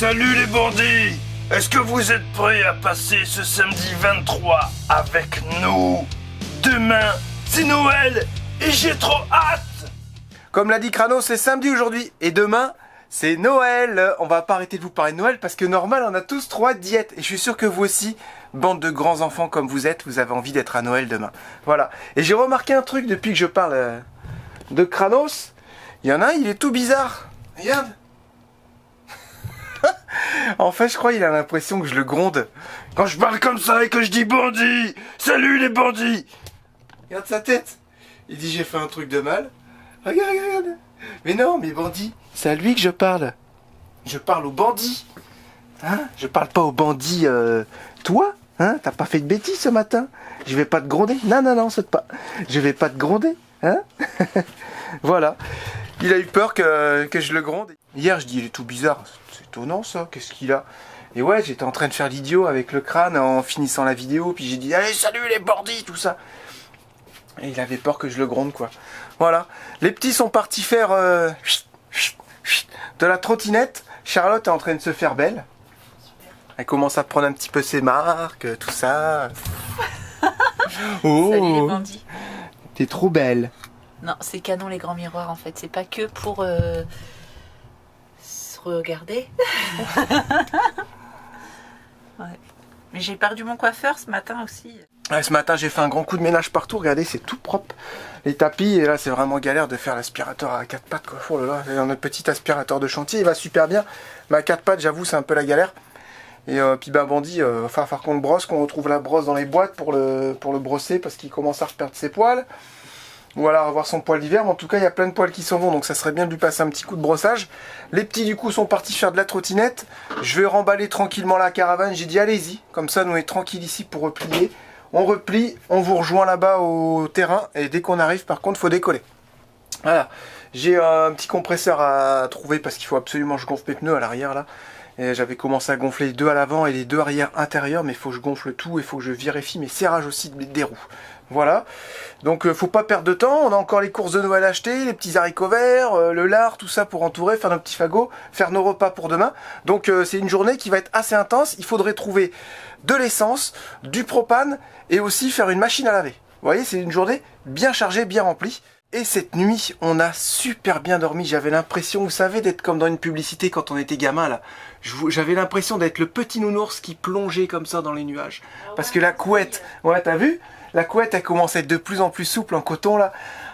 Salut les bandits! Est-ce que vous êtes prêts à passer ce samedi 23 avec nous? Demain, c'est Noël et j'ai trop hâte! Comme l'a dit Crano, c'est samedi aujourd'hui et demain, c'est Noël. On va pas arrêter de vous parler de Noël parce que normal, on a tous 3 diètes. Et je suis sûr que vous aussi, bande de grands enfants comme vous êtes, vous avez envie d'être à Noël demain. Voilà. Et j'ai remarqué un truc depuis que je parle de Kranos. Il y en a un, il est tout bizarre. Regarde. En fait, je crois qu'il a l'impression que je le gronde. Quand je parle comme ça et que je dis bandits! Salut les bandits! Regarde sa tête. Il dit j'ai fait un truc de mal. Regarde, regarde. Mais non, mais bandit, c'est à lui que je parle. Je parle aux bandits. Hein? Je parle pas aux bandits. Toi, hein? T'as pas fait de bêtises ce matin? Je vais pas te gronder. Non, non, non, c'est pas. Je vais pas te gronder. Hein? Voilà. Il a eu peur que je le gronde. Hier, je dis il est tout bizarre. C'est étonnant ça. Qu'est-ce qu'il a? Et ouais, j'étais en train de faire l'idiot avec le crâne en finissant la vidéo. Puis j'ai dit allez, salut les bandits, tout ça. Et il avait peur que je le gronde, quoi. Voilà. Les petits sont partis faire de la trottinette. Charlotte est en train de se faire belle. Elle commence à prendre un petit peu ses marques, tout ça. Oh. Salut les bandits. T'es trop belle. Non, c'est canon les grands miroirs en fait. C'est pas que pour se regarder. Ouais. Mais j'ai perdu mon coiffeur ce matin aussi. Ouais, ce matin, j'ai fait un grand coup de ménage partout. Regardez, c'est tout propre. Les tapis, et là, c'est vraiment galère de faire l'aspirateur à 4 pattes, quoi. Oh là là, notre petit aspirateur de chantier, il va super bien. Mais à 4 pattes, j'avoue, c'est un peu la galère. Et puis, ben, bandit, va falloir qu'on le brosse, qu'on retrouve la brosse dans les boîtes pour le brosser parce qu'il commence à reperdre ses poils. Ou alors avoir son poil d'hiver. Mais en tout cas, il y a plein de poils qui s'en vont, donc ça serait bien de lui passer un petit coup de brossage. Les petits, du coup, sont partis faire de la trottinette. Je vais remballer tranquillement la caravane. J'ai dit, allez-y. Comme ça, nous, on est tranquille ici pour replier. On replie, on vous rejoint là-bas au terrain et dès qu'on arrive, par contre, il faut décoller. Voilà, j'ai un petit compresseur à trouver parce qu'il faut absolument que je gonfle mes pneus à l'arrière là. Et j'avais commencé à gonfler les 2 à l'avant et les 2 arrière intérieurs, mais il faut que je gonfle tout et il faut que je vérifie mes serrages aussi des roues. Voilà, donc faut pas perdre de temps, on a encore les courses de Noël achetées, les petits haricots verts, le lard, tout ça pour entourer, faire nos petits fagots, faire nos repas pour demain. Donc c'est une journée qui va être assez intense, il faudrait trouver de l'essence, du propane et aussi faire une machine à laver. Vous voyez, c'est une journée bien chargée, bien remplie. Et cette nuit, on a super bien dormi. J'avais l'impression, vous savez, d'être comme dans une publicité quand on était gamin là. J'avais l'impression d'être le petit nounours qui plongeait comme ça dans les nuages. Parce que la couette, ouais, t'as vu? La couette, elle commence à être de plus en plus souple en coton là.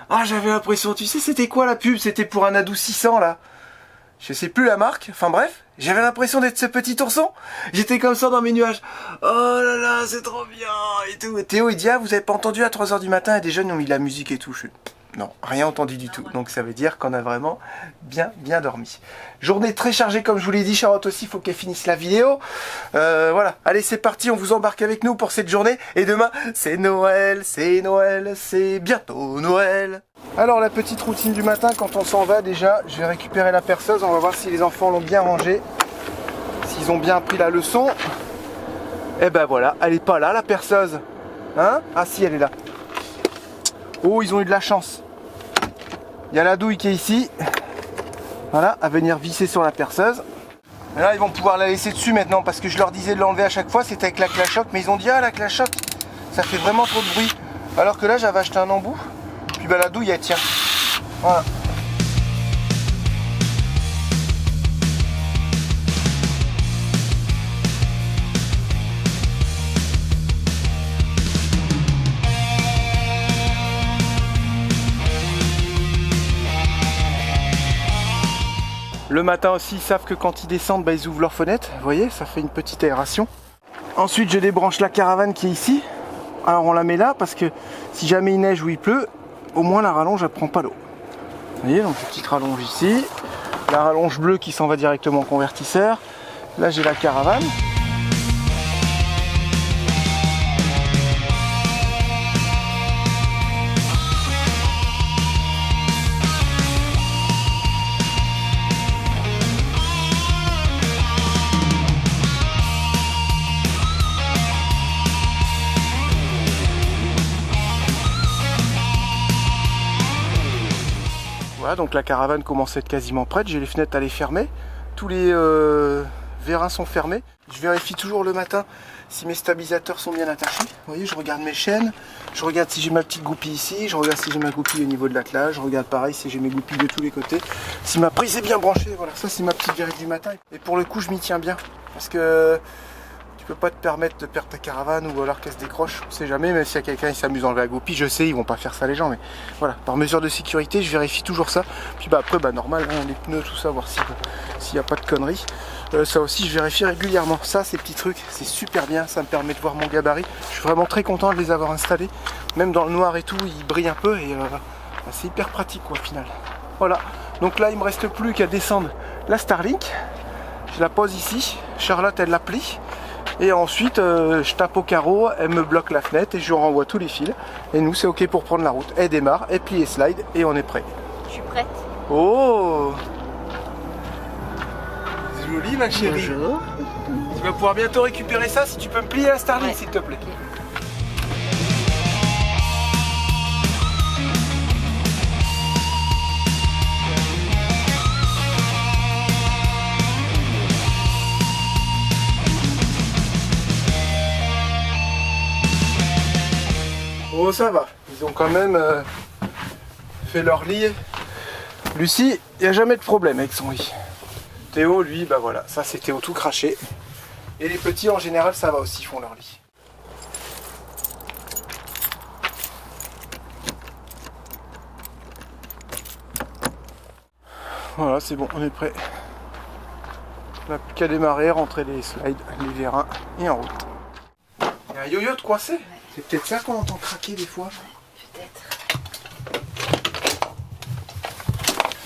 Ah, j'avais l'impression, tu sais, c'était quoi la pub? C'était pour un adoucissant là. Je sais plus la marque, enfin bref, j'avais l'impression d'être ce petit ourson. J'étais comme ça dans mes nuages. Oh là là, c'est trop bien et tout. Et Théo, il dit, ah, vous avez pas entendu à 3 h du matin, et des jeunes ont mis de la musique et tout. Non, rien entendu du tout. Donc ça veut dire qu'on a vraiment bien dormi. Journée très chargée comme je vous l'ai dit. Charlotte aussi, il faut qu'elle finisse la vidéo. Voilà, allez c'est parti, on vous embarque avec nous pour cette journée. Et demain, c'est Noël, c'est bientôt Noël. Alors la petite routine du matin, quand on s'en va déjà, je vais récupérer la perceuse. On va voir si les enfants l'ont bien rangée, s'ils ont bien appris la leçon. Et ben voilà, elle est pas là la perceuse. Hein? Ah si, elle est là. Oh, ils ont eu de la chance. Il y a la douille qui est ici. Voilà, à venir visser sur la perceuse. Et là, ils vont pouvoir la laisser dessus maintenant parce que je leur disais de l'enlever à chaque fois. C'était avec la clachoc. Mais ils ont dit, ah, la clachoc, ça fait vraiment trop de bruit. Alors que là, j'avais acheté un embout. Puis bah, la douille, elle tient. Voilà. Le matin aussi, ils savent que quand ils descendent, bah, ils ouvrent leurs fenêtres. Vous voyez, ça fait une petite aération. Ensuite, je débranche la caravane qui est ici. Alors, on la met là parce que si jamais il neige ou il pleut, au moins la rallonge, elle prend pas l'eau. Vous voyez, donc petite rallonge ici. La rallonge bleue qui s'en va directement au convertisseur. Là, j'ai la caravane. Voilà, donc la caravane commence à être quasiment prête. J'ai les fenêtres à les fermer. Tous les vérins sont fermés. Je vérifie toujours le matin si mes stabilisateurs sont bien attachés. Vous voyez, je regarde mes chaînes, je regarde si j'ai ma petite goupille ici, je regarde si j'ai ma goupille au niveau de l'attelage, je regarde pareil si j'ai mes goupilles de tous les côtés, si ma prise est bien branchée. Voilà, ça c'est ma petite vérif du matin. Et pour le coup, je m'y tiens bien parce que tu peux pas te permettre de perdre ta caravane ou alors qu'elle se décroche, on sait jamais, même s'il y a quelqu'un qui s'amuse à enlever la goupille, je sais, ils vont pas faire ça les gens, mais voilà, par mesure de sécurité, je vérifie toujours ça. Puis bah après, bah normal, hein, les pneus, tout ça, voir s'il n'y a pas de conneries. Ça aussi, je vérifie régulièrement. Ça, ces petits trucs, c'est super bien, ça me permet de voir mon gabarit. Je suis vraiment très content de les avoir installés, même dans le noir et tout, ils brillent un peu et bah, c'est hyper pratique quoi, au final. Voilà, donc là, il me reste plus qu'à descendre la Starlink. Je la pose ici, Charlotte, elle la plie. Et ensuite, je tape au carreau, elle me bloque la fenêtre et je lui renvoie tous les fils. Et nous, c'est ok pour prendre la route. Elle démarre, elle plie et slide et on est prêt. Je suis prête. Oh! C'est joli, ma chérie. Bonjour. Tu vas pouvoir bientôt récupérer ça si tu peux me plier la Starlink, s'il te plaît. Oh, ça va. Ils ont quand même fait leur lit. Lucie, il n'y a jamais de problème avec son lit. Théo, lui, bah voilà, ça c'est Théo tout craché. Et les petits, en général, ça va aussi, ils font leur lit. Voilà, c'est bon, on est prêt. On n'a plus qu'à démarrer, rentrer les slides, les vérins et en route. Il y a un yo-yo de coincé. Ouais. C'est peut-être ça qu'on entend craquer des fois. Ouais, peut-être.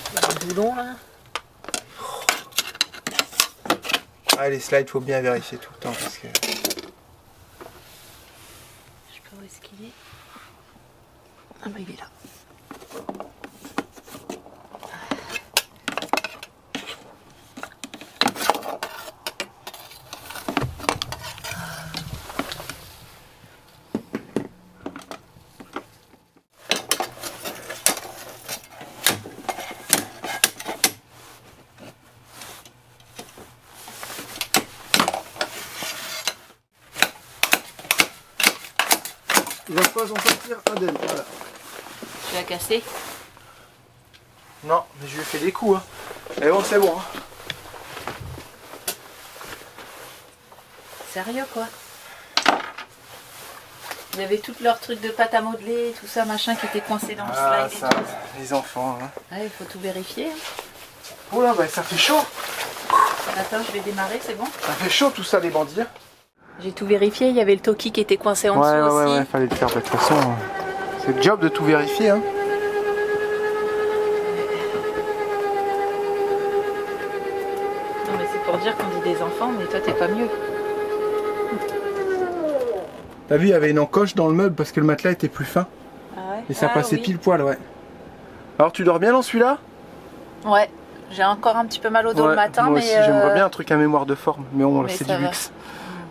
Il y a un boulon là. Ah, les slides, faut bien vérifier tout le temps parce que. Je sais pas où est-ce qu'il est. Ah bah il est là. Il va pas en sortir indemne, voilà. Tu l'as cassé? Non, mais je lui ai fait des coups. Hein. Et bon, c'est bon. Hein. Sérieux quoi? Il y avait tous leurs trucs de pâte à modeler, tout ça machin qui était coincé dans le slide ça, et tout. les enfants. Hein. Ouais, il faut tout vérifier. Hein. Oh là, bah, ça fait chaud. Attends, je vais démarrer, c'est bon? Ça fait chaud tout ça, les bandits. J'ai tout vérifié, il y avait le Toki qui était coincé en dessous aussi. Ouais, fallait le faire. De toute façon, c'est le job de tout vérifier. Hein. Non mais c'est pour dire qu'on dit des enfants, mais toi t'es pas mieux. T'as vu, il y avait une encoche dans le meuble parce que le matelas était plus fin. Ah ouais? Et ça Ah passait oui. pile poil, ouais. Alors tu dors bien dans celui-là? Ouais, j'ai encore un petit peu mal au dos le matin, moi mais aussi, j'aimerais bien un truc à mémoire de forme, mais bon, mais c'est ça du va. luxe.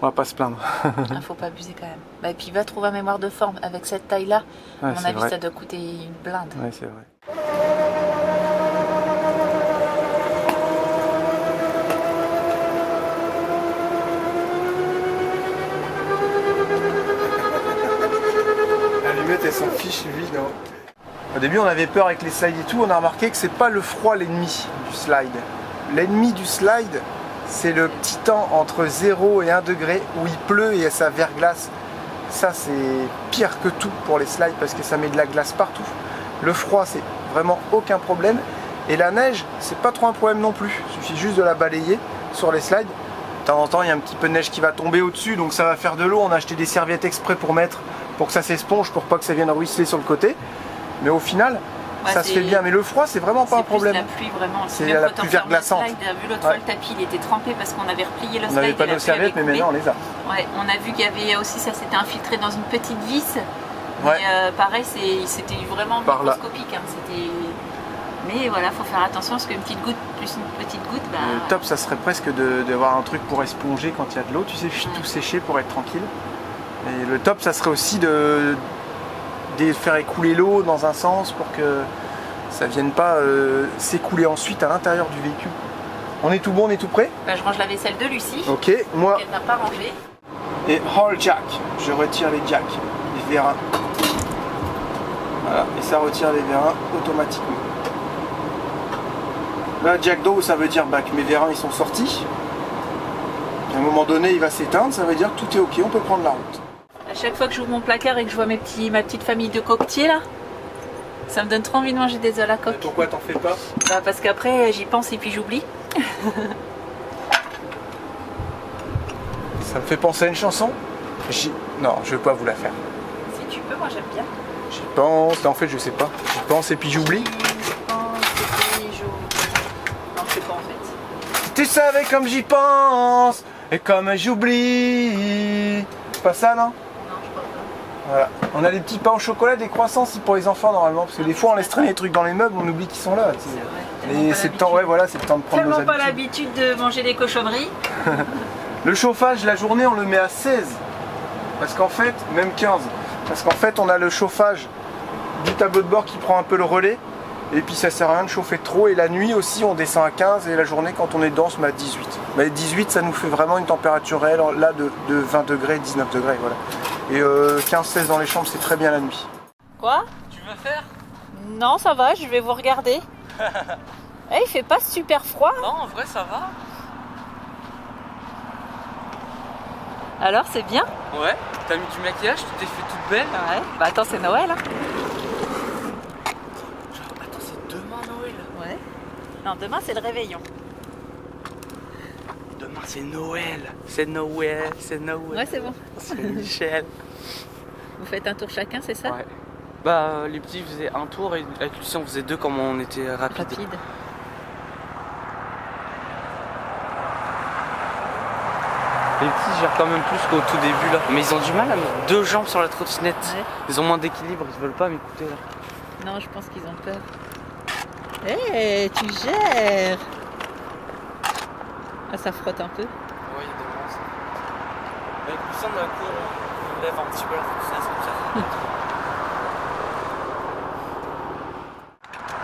On va pas se plaindre. Ah, faut pas abuser quand même. Bah, et puis va trouver un mémoire de forme. Avec cette taille-là, Ouais, à mon c'est avis, vrai. ça doit coûter une blinde. Ouais, c'est vrai. Allumette, elle s'en fiche, lui, non. Au début, on avait peur avec les slides et tout. On a remarqué que c'est pas le froid l'ennemi du slide. L'ennemi du slide, c'est le petit temps entre 0 et 1 degré où il pleut et ça verglace. Ça, c'est pire que tout pour les slides parce que ça met de la glace partout. Le froid, c'est vraiment aucun problème. Et la neige, c'est pas trop un problème non plus. Il suffit juste de la balayer sur les slides. De temps en temps, il y a un petit peu de neige qui va tomber au-dessus, donc ça va faire de l'eau. On a acheté des serviettes exprès pour mettre, pour que ça s'esponge, pour pas que ça vienne ruisseler sur le côté. Mais au final, Ouais, ça se fait bien. Mais le froid, c'est vraiment pas un problème. C'est plus la pluie vraiment. C'est Même la quand on pluie ferme le verglaçante. slide, vu l'autre fois le tapis, il était trempé parce qu'on avait replié le On slide. n'avait pas et la nos pluie serviettes, mais avait maintenant on coulé. les a. Ouais, on a vu qu'il y avait aussi, ça s'était infiltré dans une petite vis. Ouais. Mais pareil, c'était vraiment Par là. microscopique. Hein. Mais voilà, faut faire attention parce qu'une petite goutte plus une petite goutte, bah. Le top, ça serait presque d'avoir un truc pour éponger quand il y a de l'eau, tu sais, tout sécher pour être tranquille. Et le top, ça serait aussi de faire écouler l'eau dans un sens pour que ça vienne pas s'écouler ensuite à l'intérieur du véhicule. On est tout bon, on est tout prêt? Bah, je range la vaisselle de Lucie, Ok, moi qu'elle n'a pas rangée. et Hall Jack. Je retire les jacks, les vérins. Voilà, et ça retire les vérins automatiquement. Là, jack d'eau, ça veut dire bah, que mes vérins ils sont sortis. À un moment donné, il va s'éteindre, ça veut dire que tout est ok, on peut prendre la route. À chaque fois que j'ouvre mon placard et que je vois ma petite famille de coquetiers là, ça me donne trop envie de manger des œufs à la coque. Pourquoi t'en fais pas? Bah, parce qu'après j'y pense et puis j'oublie. Ça me fait penser à une chanson. Non, je vais pas vous la faire. Si tu peux, moi j'aime bien. J'y pense, en fait je sais pas. J'y pense et puis j'oublie. Je pense et puis j'oublie. Non, je sais pas en fait. Tu savais comme j'y pense et comme j'oublie. C'est pas ça non? Non, je crois pas. Voilà. On a des petits pains au chocolat, des croissants aussi pour les enfants normalement. Parce que des fois on laisse traîner les trucs dans les meubles, on oublie qu'ils sont là. Tu sais. C'est vrai. Et c'est le temps, ouais voilà, c'est le temps de prendre nos Tellement pas habitudes. l'habitude de manger des cochonneries. Le chauffage, la journée, on le met à 16. Parce qu'en fait, même 15. Parce qu'en fait, on a le chauffage du tableau de bord qui prend un peu le relais. Et puis ça sert à rien de chauffer trop. Et la nuit aussi, on descend à 15. Et la journée, quand on est dedans, on se met à 18. Mais 18, ça nous fait vraiment une température réelle, là, de 20 degrés, 19 degrés. Voilà. Et 15-16 dans les chambres, c'est très bien la nuit. Quoi? Tu veux faire? Non, ça va, je vais vous regarder. Il fait pas super froid. Non, en vrai, ça va. Alors, c'est bien? Ouais, t'as mis du maquillage, tu t'es fait toute belle. Ouais. Bah attends, c'est Noël. Hein. Genre, attends, c'est demain Noël. Ouais. Non, demain c'est le réveillon. Demain, c'est Noël. C'est Noël, c'est Noël. Ouais, c'est bon. C'est Michel. Vous faites un tour chacun, c'est ça? Ouais. Bah, les petits faisaient un tour et avec Lucie, on faisait deux comme on était rapide. Rapide. Les petits gèrent quand même plus qu'au tout début là. Mais ils ont du mal à mettre deux jambes sur la trottinette. Ouais. Ils ont moins d'équilibre, ils veulent pas m'écouter là. Non, je pense qu'ils ont peur. Tu gères! Ah, ça frotte un peu. Ouais, il y a des moments ça. Avec Lucie, d'un coup, on lève un petit peu la trottinette comme ça.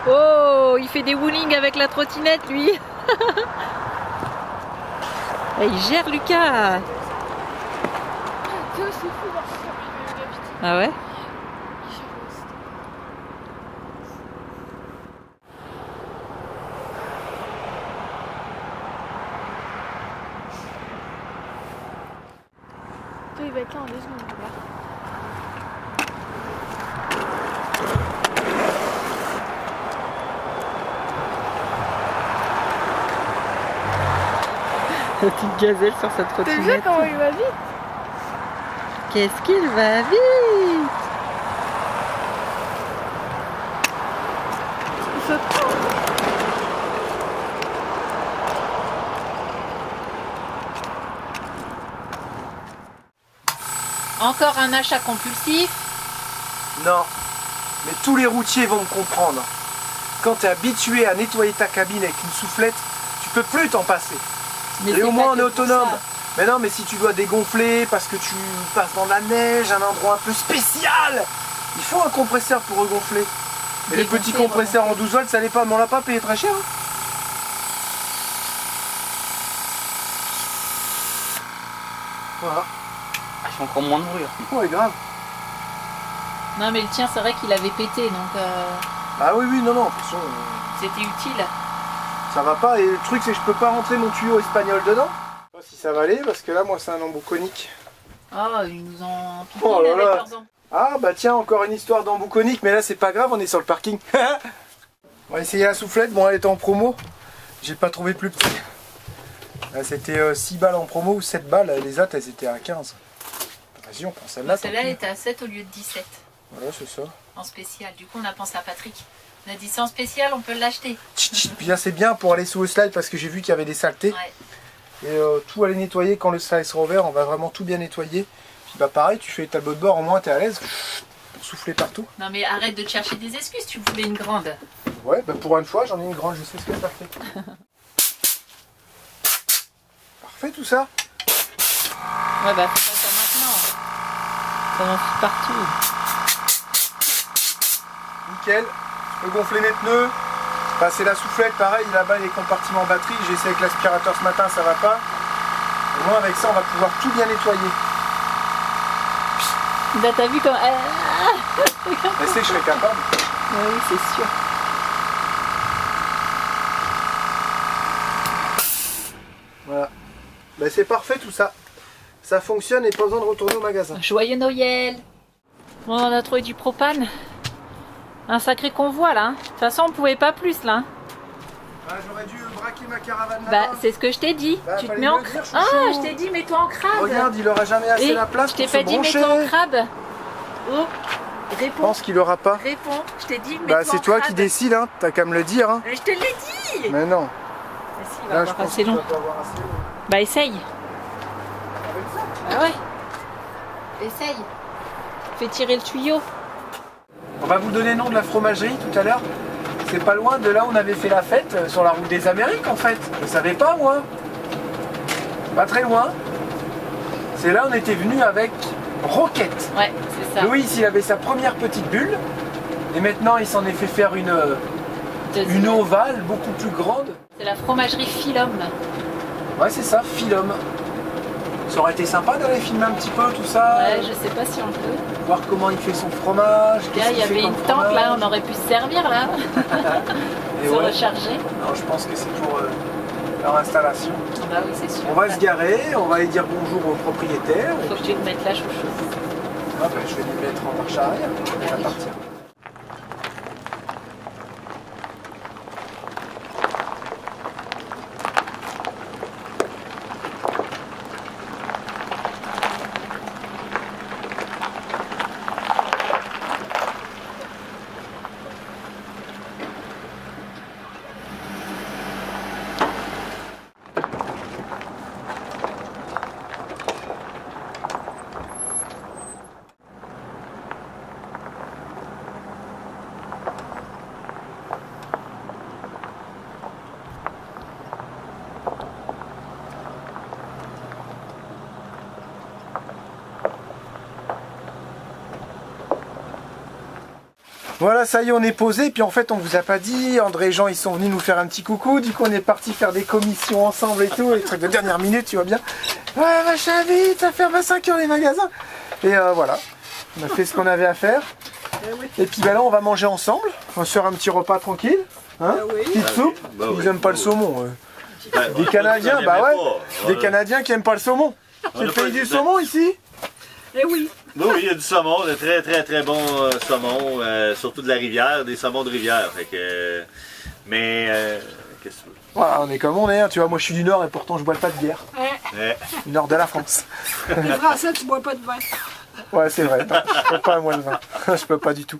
Oh, il fait des wheelings avec la trottinette, lui. Et il gère, Lucas. Ah ouais? Il va être là en 2 secondes. Là. La petite gazelle sur sa T'as vu trottinette. comment il va vite? Qu'est-ce qu'il va vite! Il saute pas. Encore un achat compulsif. Non, mais tous les routiers vont me comprendre. Quand tu es habitué à nettoyer ta cabine avec une soufflette, tu peux plus t'en passer. Mais Et c'est au pas moins on que est pour autonome. ça. Mais non, mais si tu dois dégonfler parce que tu passes dans la neige, un endroit un peu spécial, il faut un compresseur pour regonfler. Et les Dégonfler, petits compresseurs en 12 volts, ça l'est pas, mais on l'a pas payé très cher. Hein. Voilà. Ah, il fait encore moins de bruit. Hein. Ouais, grave. Non, mais le tien, c'est vrai qu'il avait pété, donc Ah oui, oui, non, non, de toute façon, c'était utile. ça va pas. Et le truc, c'est que je peux pas rentrer mon tuyau espagnol dedans. Je sais pas si ça va aller, parce que là, moi, c'est un embout conique. Oh, ils nous ont piqué Oh là avec là. leurs enfants. Ah bah tiens, encore une histoire d'embout conique, mais là c'est pas grave, on est sur le parking. On va essayer la soufflette, bon elle était en promo, j'ai pas trouvé plus petit. Là c'était 6 balles en promo ou 7 balles, les autres elles étaient à 15. Vas-y on prend celle-là. Celle-là, tant elle pis. était à 7 au lieu de 17 Voilà c'est ça. en spécial. Du coup, on a pensé à Patrick. On a dit c'est en spécial, on peut l'acheter. Puis là c'est bien pour aller sous le slide parce que j'ai vu qu'il y avait des saletés. Ouais. Et tout aller nettoyer quand le slide sera ouvert, on va vraiment tout bien nettoyer. Puis bah pareil, tu fais les tableaux de bord, au moins t'es à l'aise pour souffler partout. Non, mais arrête de te chercher des excuses, tu voulais une grande. Ouais, bah pour une fois j'en ai une grande, je sais ce que ça fait. Parfait tout ça. Ouais, bah fais pas ça maintenant. Ça en fout partout. Nickel, je peux gonfler mes pneus, Bah, c'est la soufflette, pareil, là-bas les compartiments batterie, j'ai essayé avec l'aspirateur ce matin, ça va pas. Au moins avec ça on va pouvoir tout bien nettoyer. Bah, t'as vu comme... Je sais que je serais capable. Oui, c'est sûr. Voilà. Bah, c'est parfait tout ça. Ça fonctionne et pas besoin de retourner au magasin. Joyeux Noël. Bon, on a trouvé du propane. Un sacré convoi là. De toute façon, on pouvait pas plus là. Ah, j'aurais dû braquer ma caravane Bah, là-bas. c'est ce que je t'ai dit. Bah, Tu te fallait mets en me le dire, crabe. chouchou. Ah, je t'ai dit, mets-toi en crabe. Regarde, il aura jamais assez Et la place je t'ai pour pas se dit, brancher. mets-toi en crabe. Oh, Je réponds. pense qu'il aura pas. Réponds. Je t'ai dit, mets-toi Bah, en c'est toi crabe. qui décides, hein. T'as qu'à me le dire, hein. Mais je te l'ai dit. Mais non. Mais si, il va Là, je avoir pense assez qu'il long. va pas avoir assez long. Bah, essaye. Avec ça. Ah ouais. Essaye. Fais tirer le tuyau. On va vous donner le nom de la fromagerie tout à l'heure. C'est pas loin de là où on avait fait la fête, sur la route des Amériques en fait. Je savais pas moi. Pas très loin. C'est là où on était venu avec Roquette. Ouais, c'est ça. Louis, il avait sa première petite bulle. Et maintenant, il s'en est fait faire une ovale beaucoup plus grande. C'est la fromagerie Philom. Ouais, c'est ça, Philom. Ça aurait été sympa d'aller filmer un petit peu tout ça. Ouais, je sais pas si on peut. Voir comment il fait son fromage. Là, qu'est-ce il y qu'il fait avait comme une tente là, fromage. on aurait pu se servir là. Et Se ouais. recharger. Non, je pense que c'est pour leur installation. Bah oui, c'est sûr. On va se garer, on va aller dire bonjour au propriétaire. et Faut que tu te mettes là, chouchou. Ah ben, je vais lui mettre en marche arrière, on va oui. partir. Voilà, ça y est, on est posé. Puis en fait, on vous a pas dit. André et Jean, ils sont venus nous faire un petit coucou. Du coup, on est parti faire des commissions ensemble et tout. Les trucs de dernière minute, tu vois bien. Ouais, machin, vite, ça ferme à 5h les magasins. Et voilà, on a fait ce qu'on avait à faire. Et puis bah là, on va manger ensemble. On va se faire un petit repas tranquille. Hein, petite soupe. Bah oui. Ils aiment pas le saumon. Ouais, Des Canadiens, bah ouais. Des Voilà. Canadiens qui aiment pas le saumon. C'est le a pas pays du dit- saumon ici. Oui, il y a du saumon, de très très très bon saumon, surtout de la rivière, des saumons de rivière. Fait que, qu'est-ce que tu veux? Voilà, on est comme on est. Hein. Tu vois, moi je suis du Nord et pourtant je bois pas de bière. Ouais. Du Nord de la France. Les Français, tu bois pas de vin. Ouais, c'est vrai. Non, je peux pas, moi, le vin. Je peux pas du tout.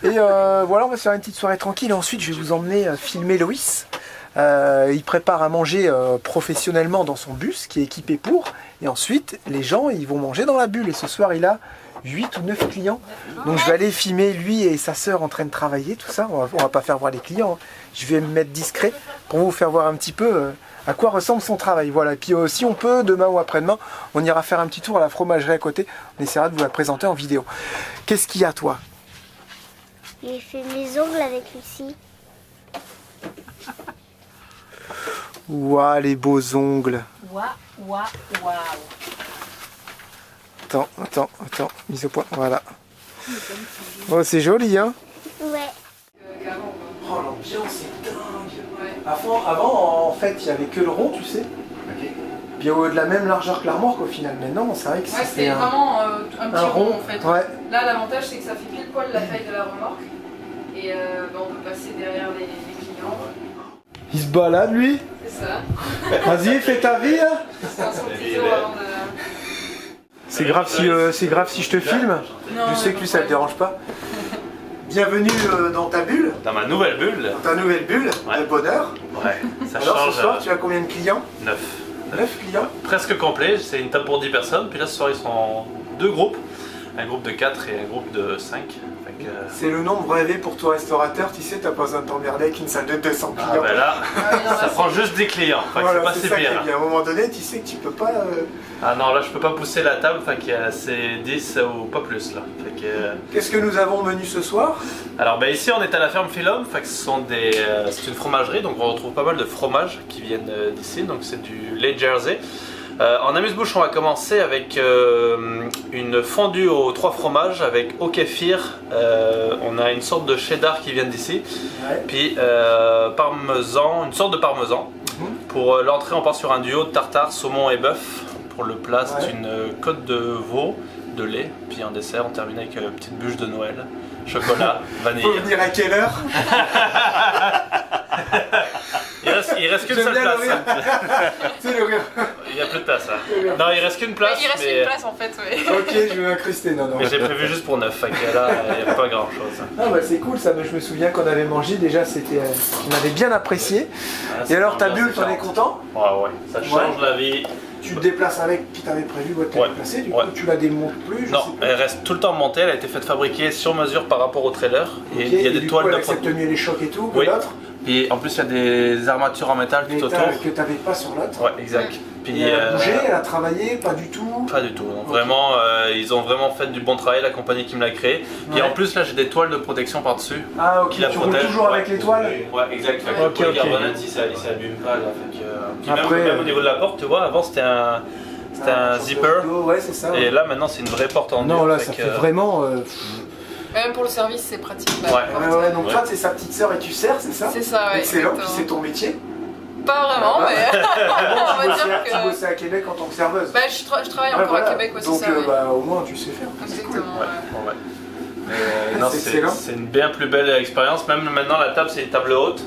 Et voilà, on va se faire une petite soirée tranquille. Et ensuite, je vais vous emmener filmer Loïs. Il prépare à manger professionnellement dans son bus qui est équipé pour. Et ensuite, les gens, ils vont manger dans la bulle. Et ce soir, il a 8 ou 9 clients. Donc, je vais aller filmer lui et sa sœur en train de travailler, tout ça. On va pas faire voir les clients. Hein. Je vais me mettre discret pour vous faire voir un petit peu à quoi ressemble son travail. Voilà. Et puis, si on peut, demain ou après-demain, on ira faire un petit tour à la fromagerie à côté. On essaiera de vous la présenter en vidéo. Qu'est-ce qu'il y a, toi? J'ai fait mes ongles avec Lucie. Ouah, les beaux ongles. Waouh, waouh, waouh. Attends, mise au point, voilà. Oh, c'est joli, hein? Ouais. Oh, l'ambiance est dingue. Avant, en fait, il n'y avait que le rond, tu sais. Puis de la même largeur que la remorque au final. Mais non, c'est vrai que Ouais, c'était c'était vraiment un petit rond en fait. Ouais. Là, l'avantage c'est que ça fait pile poil la taille de la remorque. Et on peut passer derrière les clients. Il se balade, lui. C'est ça. Vas-y, fais ta vie, hein. C'est un son petit tour avant de. C'est grave si je te filme. Non, Je sais que lui, ça ne le dérange pas. Bienvenue dans ta bulle, Dans ma nouvelle bulle, dans ta nouvelle bulle Ouais. de bonheur. ouais, ça Alors, change ce soir, tu as combien de clients? 9. 9 clients. Presque complet, c'est une table pour 10 personnes. Puis là, ce soir, ils sont en deux groupes. un groupe de 4 et un groupe de 5. C'est le nombre rêvé pour tout restaurateur, tu sais, t'as pas besoin de t'emmerder avec une salle de 200 clients. Ah bah là, ça prend juste des clients, Voilà, c'est pas c'est si ça qui pire. est bien. À un moment donné, tu sais que tu peux pas... Ah non, là je peux pas pousser la table, c'est 10 ou pas plus là. Qu'est-ce que nous avons au menu ce soir? Alors ici on est à la ferme Philom, c'est une fromagerie, donc on retrouve pas mal de fromages qui viennent d'ici, donc c'est du lait Jersey. En amuse-bouche, on va commencer avec une fondue aux 3 fromages avec au kéfir. On a une sorte de cheddar qui vient d'ici, puis parmesan, une sorte de parmesan. Pour l'entrée, on part sur un duo de tartare, saumon et bœuf. Pour le plat, c'est une côte de veau, de lait, puis en dessert, on termine avec une petite bûche de Noël, chocolat, vanille. Faut venir à quelle heure? Il reste qu'une seule place. C'est le rire. Il n'y a plus de place là. Non, il reste qu'une place. Il reste une place en fait, oui. Ok, je vais m'incruster, non. Mais j'ai prévu juste pour 9, fait que là, il n'y a pas grand chose. Ah bah c'est cool ça, je me souviens qu'on avait mangé, déjà c'était... on avait bien apprécié. Et alors ta bulle, t'en es content? Ouais, ça change la vie. Tu te déplaces avec, qui t'avais prévu de te déplacer, du coup tu la démontes plus? Non, elle reste tout le temps montée, elle a été faite fabriquer sur mesure par rapport au trailer. Et il y a des toiles de accepte mieux les chocs et tout que l'autre? Et en plus il y a des armatures en métal tout autour. Que t'avais pas sur l'autre? Ouais, exact. Puis, elle a bougé, elle a travaillé, pas du tout? Pas du tout, non. Vraiment, ils ont vraiment fait du bon travail, la compagnie qui me l'a créé. Et en plus là j'ai des toiles de protection par dessus. Ah ok, tu roules toujours avec les toiles? Ouais, exact. Le carbonate, il s'abîme pas là. Puis même au niveau de la porte, tu vois, avant c'était un zipper. Ouais, c'est ça. Et là maintenant c'est une vraie porte en dur. Non, là ça fait vraiment... Même pour le service, c'est pratique. Ouais, donc toi, c'est sa petite sœur et tu sers, c'est ça? C'est ça, ouais. Excellent, puis c'est ton métier? Pas vraiment, mais on va dire que... Tu bossais à Québec en tant que serveuse? Bah, je travaille encore à Québec aussi, donc, ça, ouais. bah, au moins, tu sais faire. Exactement, Non, c'est une bien plus belle expérience. Même maintenant, la table, c'est une table haute.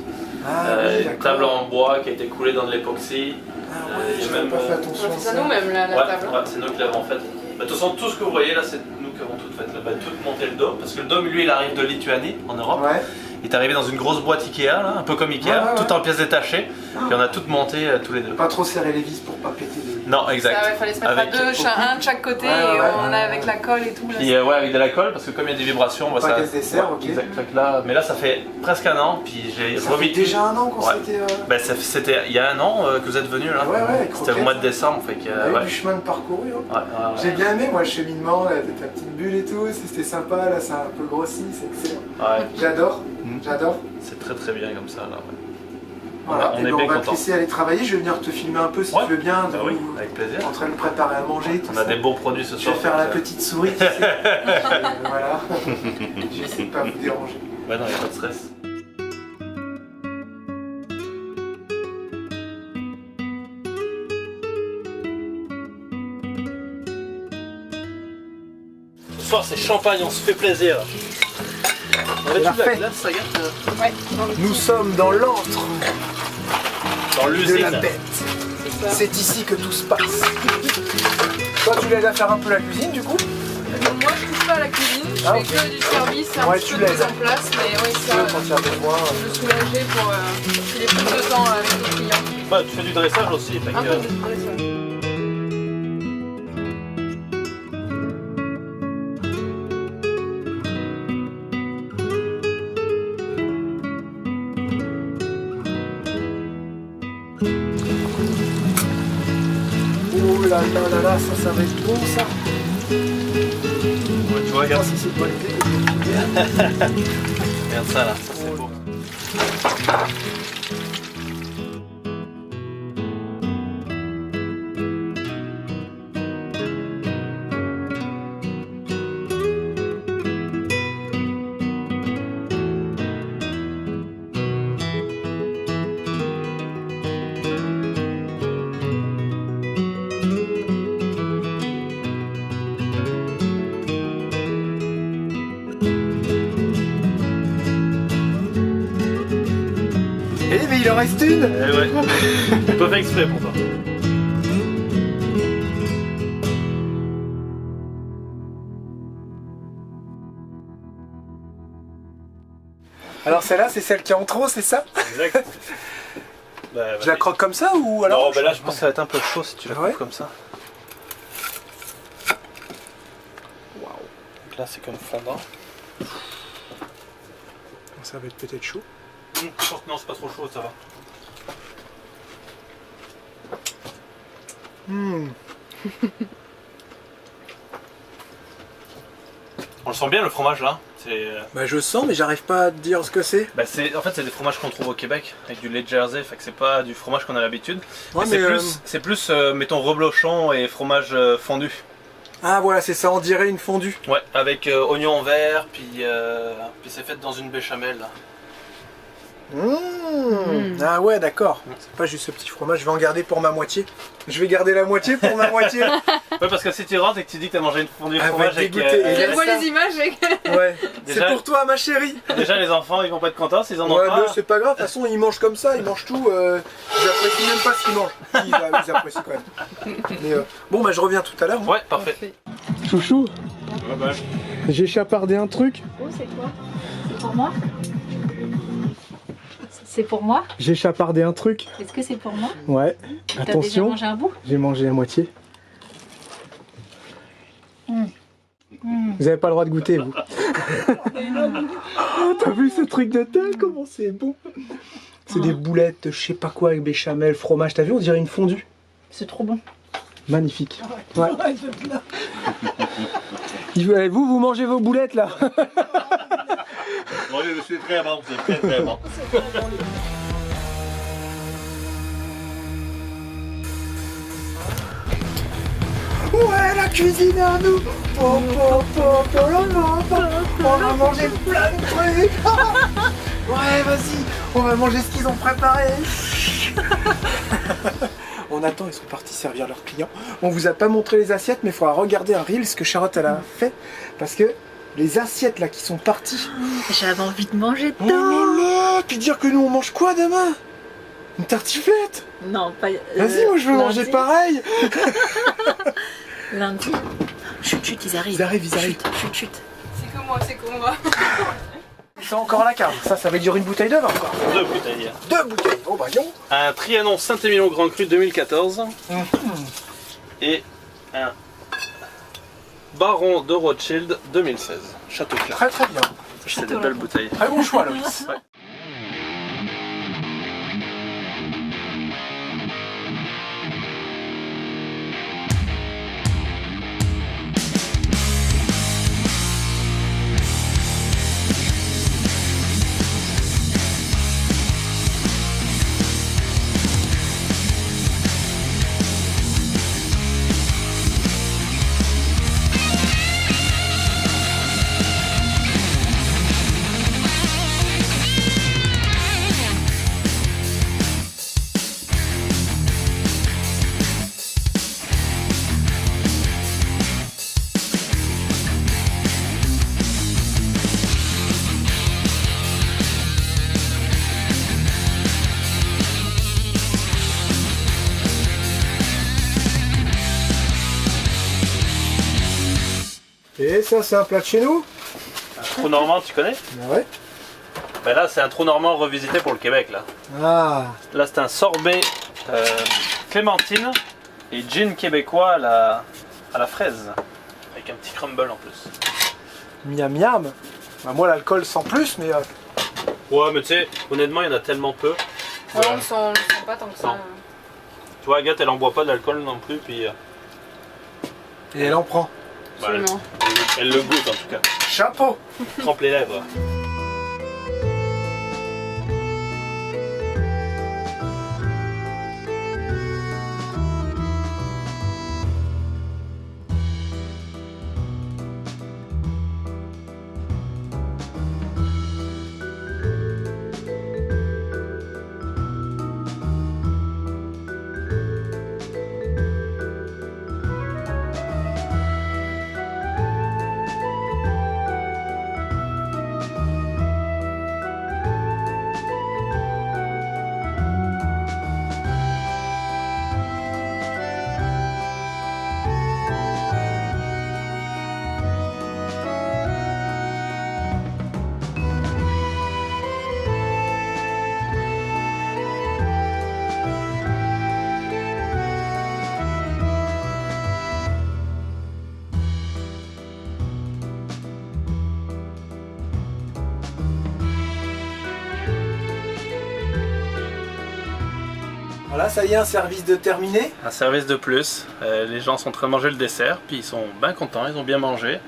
Une table en bois qui a été coulée dans de l'époxy. Ah ouais, j'ai même pas fait attention. On a fait ça nous-mêmes, la table. Ouais, c'est nous qui l'avons faite. De toute façon, tout ce que vous voyez là, c'est nous qui avons tout fait. Tout monté le dôme. Parce que le dôme, lui, il arrive de Lituanie, en Europe. Ouais. Il est arrivé dans une grosse boîte Ikea, là, un peu comme Ikea, tout en pièces détachées. Puis on a tout monté tous les deux. Pas trop serrer les vis pour pas péter les... Non, exact. Il fallait se mettre à deux, un de chaque côté, et on a avec la colle et tout. Puis avec de la colle, parce que comme il y a des vibrations, pas caisse dessert, ok. Exact. Là, mais là, ça fait presque un an, puis j'ai Ça fait déjà un an qu'on s'était... Ben, c'était il y a un an que vous êtes venu là. C'était au mois de décembre, fait que... Il y a eu du chemin de parcouru. J'ai bien aimé, moi, le cheminement, ta petite bulle et tout, c'était sympa, là, ça a un peu grossi, c'est excellent. J'adore, j'adore. C'est très très bien comme ça, là, Voilà, on est bien on va content. te laisser aller travailler, je vais venir te filmer un peu si tu veux bien. Oui, avec plaisir. En train de préparer à manger, tout On a des beaux produits ce soir. Je vais faire la petite souris, tu sais. Voilà. Je vais essayer de pas vous déranger. Ouais, non, il n'y a pas de stress. Ce soir, c'est champagne, on se fait plaisir. C'est la fête. Ouais. Nous sommes dans l'antre dans de l'usine. la bête. C'est ici que tout se passe. Toi, tu l'aides à faire un peu la cuisine, du coup? Moi, je touche pas à la cuisine, je fais que du service, un petit peu de mise en place, mais oui, ça, Quand il y a besoin. me soulager pour filer plus de temps avec les clients. Ouais, tu fais du dressage aussi. Fait Un que, peu de dressage. Oh là là là là, ça va être bon, ça. ouais, tu vois, regarde, Si c'est une bonne idée. regarde ça là, ça c'est beau. Eh mais il en reste une. Eh ouais, j'ai pas fait exprès pour toi. Alors celle-là, c'est celle qui est en trop, c'est ça? Exact. Bah, Je la croque comme ça ou alors? Non, bah là je pense que ça va être un peu chaud si tu la coupes comme ça. là c'est comme fondant. Ça va être peut-être chaud. Non, c'est pas trop chaud, ça va. On le sent bien le fromage là. Bah je sens mais j'arrive pas à te dire ce que c'est. Bah, en fait c'est des fromages qu'on trouve au Québec avec du lait de Jersey, fait que c'est pas du fromage qu'on a l'habitude. Ouais, mais mais c'est plus mettons reblochon et fromage fondu. Ah voilà, c'est ça, on dirait une fondue. Ouais, avec oignon vert, puis c'est fait dans une béchamel là. Ah ouais, d'accord. C'est pas juste ce petit fromage, je vais en garder pour ma moitié. Je vais garder la moitié pour ma moitié. Ouais, parce que si tu rentres et que tu dis que t'as mangé une fondue Ah, fromage va et que... dégoûter. Et Je vois ça. les images. Ouais, Déjà- c'est pour toi ma chérie. Déjà les enfants ils vont pas être contents s'ils en ont Ouais, pas. mais c'est pas grave, de toute façon ils mangent comme ça, ils mangent tout. Ils apprécient même pas ce qu'ils mangent. Ils apprécient quand même. Mais bon, bah je reviens tout à l'heure. Ouais, parfait. Chouchou, j'ai chapardé un truc. Oh, c'est quoi? C'est pour moi? C'est pour moi? J'ai chapardé un truc. Est-ce que c'est pour moi? Ouais, T'as déjà attention, mangé un bout? j'ai mangé la moitié. Vous avez pas le droit de goûter, vous. Oh, t'as vu ce truc de dingue? Comment c'est bon? C'est des boulettes de je sais pas quoi avec béchamel, fromage. T'as vu, on dirait une fondue. C'est trop bon. Magnifique. Ouais. Vous mangez vos boulettes là. Oui, c'est très bon, c'est très très bon. Ouais, la cuisine à nous. On a mangé plein de trucs. Ouais, vas-y, on va manger ce qu'ils ont préparé. On attend, ils sont partis servir leurs clients. On vous a pas montré les assiettes, mais il faudra regarder un reel ce que Charlotte elle a fait. Parce que les assiettes là qui sont parties. J'avais envie de manger Oh là là. Puis dire que nous on mange quoi demain? Une tartiflette? Non, pas. Vas-y, moi je veux manger lundi. pareil. Lundi. Chut, chut, ils arrivent. Ils arrivent. Chut, chut. C'est comme moi, c'est comme moi. Ils sont encore à la cave. Ça veut dire une bouteille de vin encore. 2 bouteilles. 2 bouteilles. Oh bah yon. Un Trianon Saint-Émilion Grand Cru 2014 et un Baron de Rothschild 2016. Château Clair. Très très bien. C'est des belles bouteilles. Très bon choix, Loïs. Ouais. Et ça, c'est un plat de chez nous? Un trou normand, tu connais? Ouais. Ben là, c'est un trou normand revisité pour le Québec. Là, Ah. c'est un sorbet clémentine et gin québécois à la fraise. Avec un petit crumble en plus. Miam miam. Bah, moi, l'alcool sans plus, mais. Ouais, mais tu sais, honnêtement, il y en a tellement peu. Ouais, on le sent pas tant que ça. Non. Tu vois, Agathe, elle en boit pas d'alcool non plus, puis Et elle en prend. Absolument. elle le goûte en tout cas. Chapeau. Trempe les lèvres. Là, ça y est, un service de terminé. Un service de plus. Les gens sont en train de manger le dessert, puis ils sont bien contents, ils ont bien mangé.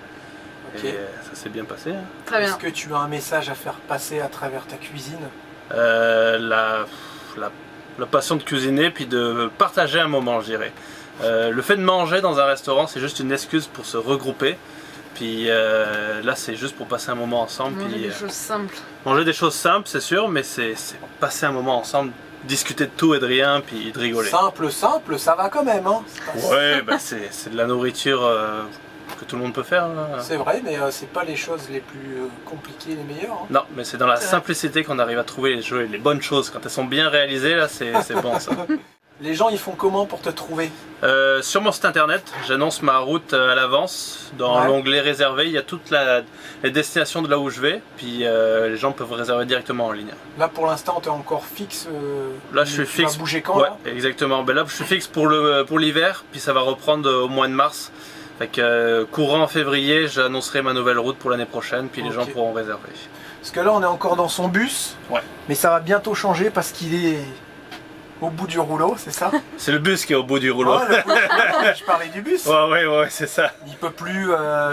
Ok. Et ça s'est bien passé. Hein. Très bien. Est-ce que tu as un message à faire passer à travers ta cuisine? La passion de cuisiner, puis de partager un moment, je dirais. Le fait de manger dans un restaurant, c'est juste une excuse pour se regrouper. Puis là, c'est juste pour passer un moment ensemble. Manger Puis, des choses simples. manger des choses simples, c'est sûr, mais c'est passer un moment ensemble, discuter de tout et de rien, puis de rigoler. Simple, ça va quand même. Hein. Ouais, bah c'est de la nourriture que tout le monde peut faire. Là. C'est vrai, mais c'est pas les choses les plus compliquées, les meilleures. Hein. Non, mais c'est dans la simplicité qu'on arrive à trouver les bonnes choses. Quand elles sont bien réalisées, là, c'est bon ça. Les gens, ils font comment pour te trouver? Sur mon site internet, j'annonce ma route à l'avance. Dans Ouais. l'onglet réservé, il y a toutes les destinations de là où je vais. Puis les gens peuvent réserver directement en ligne. Là, pour l'instant, tu es encore fixe. Là, je suis tu fixe. vas bouger quand Ouais, là exactement. Ben là, je suis fixe pour l'hiver. Puis ça va reprendre au mois de mars. Fait que courant en février, j'annoncerai ma nouvelle route pour l'année prochaine. Puis les Ok. gens pourront réserver. Parce que là, on est encore dans son bus. Ouais. Mais ça va bientôt changer parce qu'il est au bout du rouleau, c'est ça? C'est le bus qui est au bout du rouleau. Ouais, le bout du rouleau, je parlais du bus. Ouais, c'est ça. Il peut plus,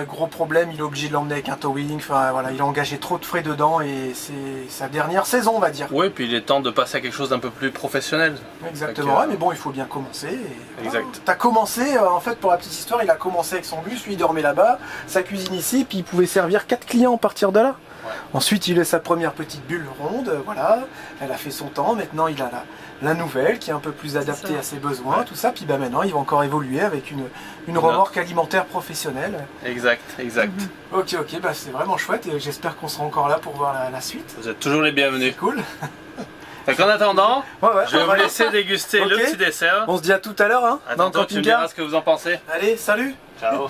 gros problème, il est obligé de l'emmener avec un towing. Enfin voilà, il a engagé trop de frais dedans et c'est sa dernière saison, on va dire. Oui, puis il est temps de passer à quelque chose d'un peu plus professionnel. Exactement, Fait que, ouais, mais bon, il faut bien commencer. Et Exact. voilà. T'as commencé, en fait, pour la petite histoire, il a commencé avec son bus, lui il dormait là-bas, sa cuisine ici, puis il pouvait servir 4 clients à partir de là. Ouais. Ensuite, il a sa première petite bulle ronde, voilà, elle a fait son temps, maintenant il a la nouvelle qui est un peu plus adaptée ça. à ses besoins, tout ça, puis bah, maintenant il va encore évoluer avec une remorque alimentaire professionnelle. Exact. Ok, bah c'est vraiment chouette et j'espère qu'on sera encore là pour voir la suite. Vous êtes toujours les bienvenus. Cool. Fait qu'en attendant, Ouais, je vais vous voilà. laisser déguster le Ok. petit dessert. On se dit à tout à l'heure, hein, À dans le tantôt, tu me diras camping-car. ce que vous en pensez. Allez, salut. Ciao.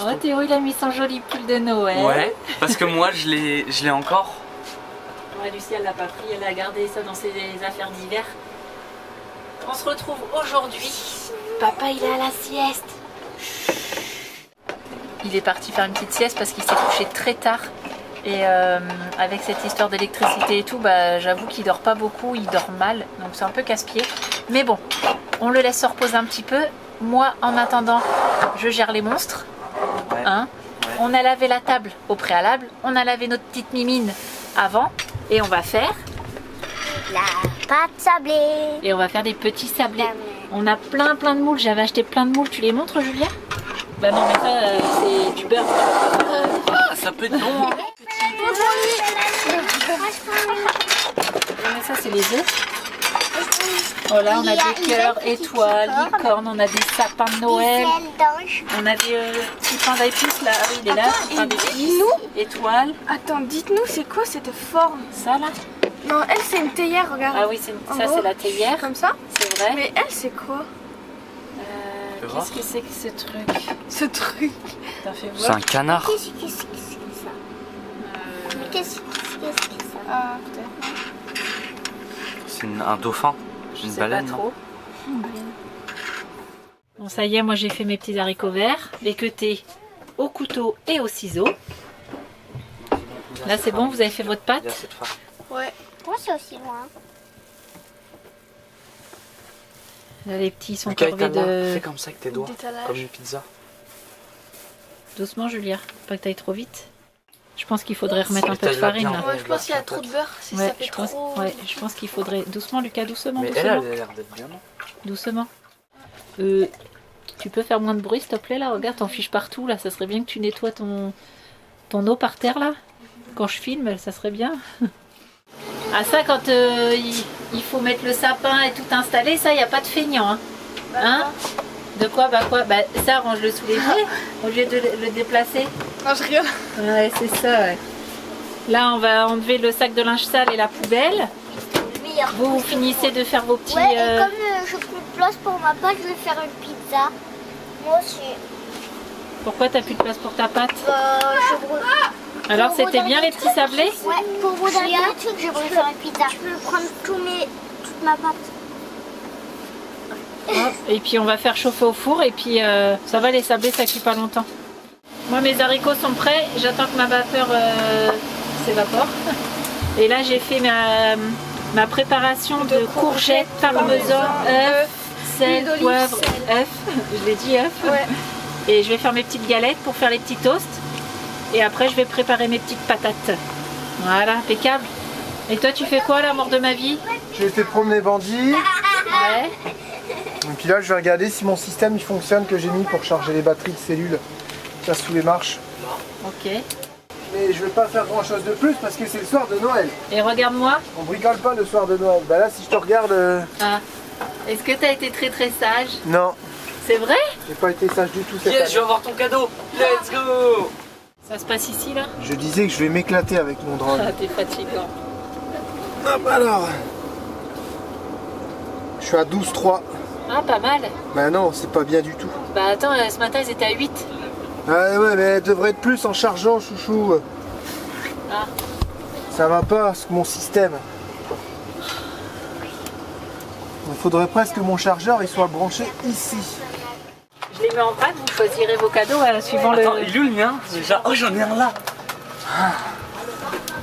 Oh, Théo, il a mis son joli pull de Noël. Ouais, parce que moi je l'ai encore. Ouais, Lucie, elle l'a pas pris, elle a gardé ça dans ses affaires d'hiver. On se retrouve aujourd'hui. Papa, il est à la sieste. Il est parti faire une petite sieste parce qu'il s'est couché très tard. Et avec cette histoire d'électricité et tout, bah, j'avoue qu'il dort pas beaucoup, il dort mal. Donc c'est un peu casse-pied. Mais bon, on le laisse se reposer un petit peu. Moi, en attendant, je gère les monstres. Ouais. Hein. On a lavé la table au préalable. On a lavé notre petite mimine avant. Et on va faire La pâte sablée. Et on va faire des petits sablés. On a plein de moules. J'avais acheté plein de moules. Tu les montres, Julia? Bah non, mais ça, c'est du beurre. Ah, ça peut être bon. Hein. Mais ça, c'est les œufs. Voilà, on a des cœurs, étoiles, licornes, on a des sapins de Noël. On a des petits pains d'épices là. Ah oui, il est là, petit pain d'épices. Étoiles. Attends, dites-nous, c'est quoi cette forme? Ça là. Non, elle, c'est une théière, regarde. Ah oui, ça, c'est la théière. Comme ça? C'est vrai. Mais elle, c'est quoi? Qu'est-ce que c'est que ce truc? Ce truc. T'as fait C'est voir? un canard. Qu'est-ce que c'est que ça? Qu'est-ce que c'est que ça? Ah, peut-être. C'est un dauphin. Je Une sais baleine. pas non trop. Bon, ça y est, moi j'ai fait mes petits haricots verts, équeutés au couteau et au ciseau. Là c'est bon, vous avez fait votre pâte? Ouais. Moi, c'est aussi loin. Là les petits sont Ok, avec ta corvés main. Fais de... comme ça avec tes doigts. D'étalage. Comme une pizza. Doucement Julia, pas que t'ailles trop vite. Je pense qu'il faudrait remettre un peu de farine là. Ouais, je pense qu'il y a trop de beurre. Si Ouais, ça fait je pense, trop. ouais, je pense qu'il faudrait... Doucement Lucas, doucement, Mais elle doucement. a l'air d'être bien. Non Doucement. Tu peux faire moins de bruit s'il te plaît là? Regarde, t'en fiches partout là. Ça serait bien que tu nettoies ton eau par terre là. Quand je filme, ça serait bien. Ah ça, quand il faut mettre le sapin et tout installer, ça, il n'y a pas de feignant. Hein? Hein? De quoi? Bah quoi? Bah ça, range-le sous les pieds au lieu de le déplacer. Non, je rigole. Ouais, c'est ça, ouais. Là, on va enlever le sac de linge sale et la poubelle. Vous finissez de faire vos petits... Ouais, et comme je plus de place pour ma pâte, je vais faire une pizza. Moi aussi. Pourquoi t'as plus de place pour ta pâte? Je brûle. Alors, c'était bien les petits sablés? Ouais, pour vous dernier truc, j'aimerais faire une pizza. Je peux prendre toute ma pâte. Hop, et puis on va faire chauffer au four et puis ça va, les sablés ça cuit pas longtemps. Moi mes haricots sont prêts, j'attends que ma vapeur s'évapore. Et là j'ai fait ma préparation de courgettes, parmesan, œufs, sel, huile d'olive, poivre, sel. œufs. Je l'ai dit œufs. Ouais. Et je vais faire mes petites galettes pour faire les petits toasts. Et après, je vais préparer mes petites patates. Voilà, impeccable. Et toi, tu fais quoi, l'amour de ma vie? J'ai été promener Bandit. Ouais. Et puis là, je vais regarder si mon système il fonctionne que j'ai mis pour charger les batteries de cellules. Ça sous les marches. Ok. Mais je vais pas faire grand chose de plus parce que c'est le soir de Noël. Et regarde-moi. On bricole pas le soir de Noël. Bah là, si je te regarde, Ah. Est-ce que tu as été très très sage? non, C'est vrai? j'ai pas été sage du tout cette Yes, année. je vais avoir ton cadeau. Let's go. Ça se passe ici, là? Je disais que je vais m'éclater avec mon drone. Ah, t'es fatigant. Hop alors. Je suis à 12,3. Ah, pas mal. Bah non, c'est pas bien du tout. Bah attends, ce matin, ils étaient à 8. Ah ouais, mais elle devrait être plus en chargeant, chouchou. Ah. Ça va pas, mon système. Il faudrait presque que mon chargeur il soit branché ici. Je les mets en vrac, vous choisirez vos cadeaux suivant Attends, le... il est où le mien déjà? Oh, j'en ai un là.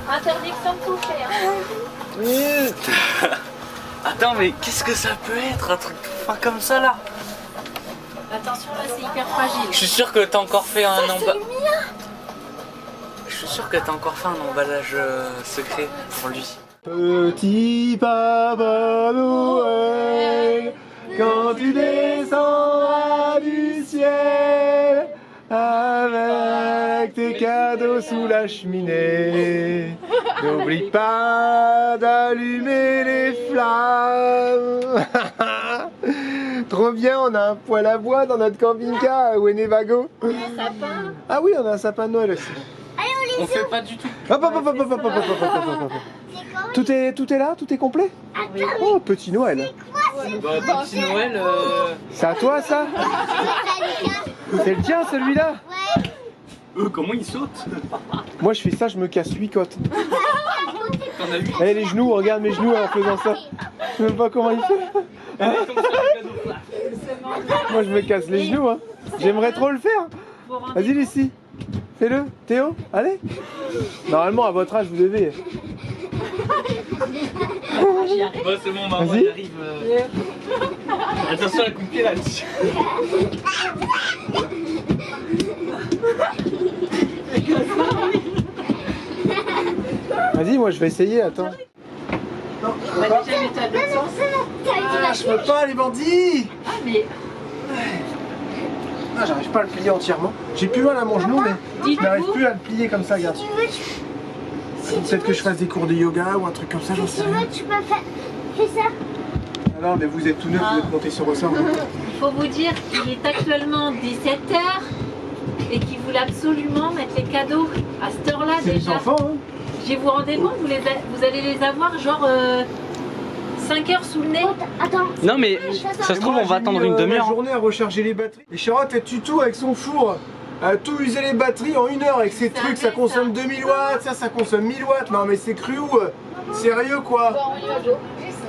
Interdiction de toucher. Hein. Attends, mais qu'est-ce que ça peut être un truc fin comme ça là? Attention, là, c'est hyper fragile. Je suis sûr que t'as encore fait un emballage. Je suis sûr que t'as encore fait un emballage secret pour lui. Petit Papa Noël, quand tu descendras du ciel, avec tes cadeaux sous la cheminée, n'oublie pas d'allumer les flammes. Trop bien, on a un poêle à bois dans notre camping-car à Winnebago. Un sapin. Ah oui, on a un sapin de Noël aussi. On fait pas du tout. Hop, hop, hop, hop, hop, hop, hop, hop, hop, hop. Tout est là? Tout est complet? Oh, petit Noël. Bah, petit Noël. C'est à toi ça? C'est le tien celui-là? Comment il saute? Moi je fais ça, je me casse 8 côtes. T'en as 8. Eh les genoux, regarde mes genoux en faisant ça. Je sais même pas comment il fait. Moi je me casse les genoux hein. J'aimerais trop le faire. Vas-y Lucie, fais-le. Théo, allez. Normalement à votre âge vous devez. Bah, c'est bon, maman, Vas-y. il arrive. Attention à la coup de pied là-dessus. Vas-y, moi je vais essayer, attends. Non, je peux pas. Déjà, mets-toi de l'autre sens. Ah, je peux pas les bandits. Ah, mais Ah, j'arrive pas à le plier entièrement. J'ai plus mal à mon genou, mais je n'arrive plus à le plier comme ça, regarde. Peut-être que je fasse des cours de yoga ou un truc comme ça, j'en sais rien. Tu peux faire ça. Ah non, mais vous êtes tout neuf, vous êtes monté sur ressort. il faut vous dire qu'il est actuellement 17h et qu'il voulait absolument mettre les cadeaux à cette heure-là C'est les déjà. enfants, hein. Je vous rendez compte, vous allez les avoir genre 5 heures sous le nez. Attends. Non, mais ça Et se trouve, moi, on va j'ai attendre mis, une la demi-heure. journée à recharger les batteries. Et Charlotte, elle tue tout avec son four. Elle a tout usé les batteries en 1 heure avec ces trucs, ça consomme 2000 watts, ça consomme 1000 watts. Non mais c'est cru ou sérieux quoi?